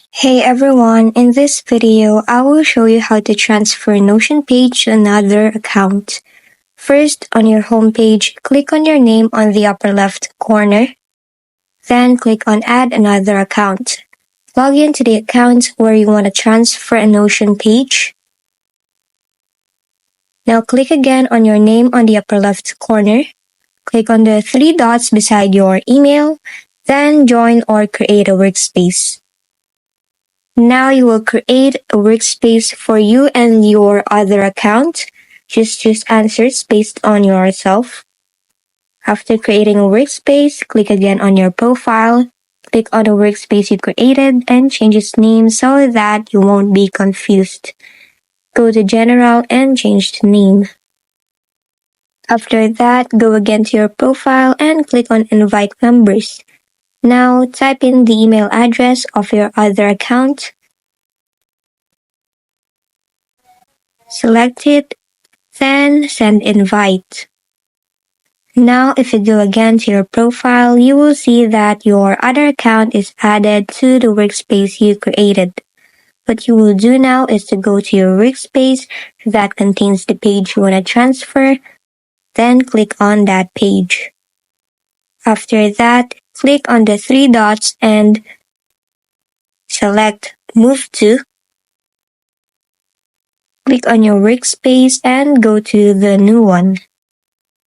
Hey everyone, in this video, I will show you how to transfer a Notion page to another account. First, on your home page, click on your name on the upper left corner. Then click on Add Another Account. Log into the account where you want to transfer a Notion page. Now click again on your name on the upper left corner. Click on the three dots beside your email, then join or create a workspace. Now you will create a workspace for you and your other account. Just choose answers based on yourself. After creating a workspace, click again on your profile. Click on the workspace you created and change its name so that you won't be confused. Go to General and change the name. After that, go again to your profile and click on Invite Members. Now type in the email address of your other account. Select it, then send invite. Now if you go again to your profile, you will see that your other account is added to the workspace you created. What you will do now is to go to your workspace that contains the page you want to transfer, then click on that page. After that, click on the three dots and select Move To. Click on your workspace and go to the new one.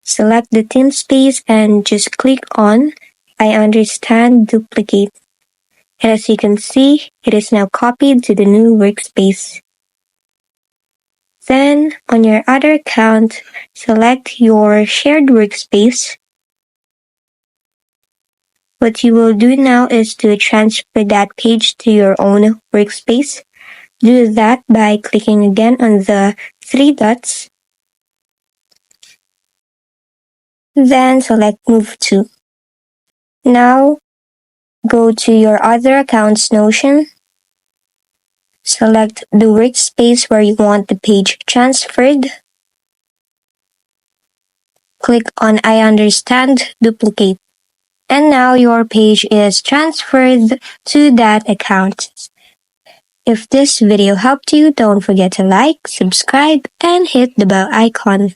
Select the thin space and just click on I understand duplicate. And as you can see, it is now copied to the new workspace. Then, on your other account, select your shared workspace. What you will do now is to transfer that page to your own workspace. Do that by clicking again on the three dots. Then select Move To. Now, go to your other account's Notion. Select the workspace where you want the page transferred. Click on I understand duplicate. And now your page is transferred to that account. If this video helped you, don't forget to like, subscribe, and hit the bell icon.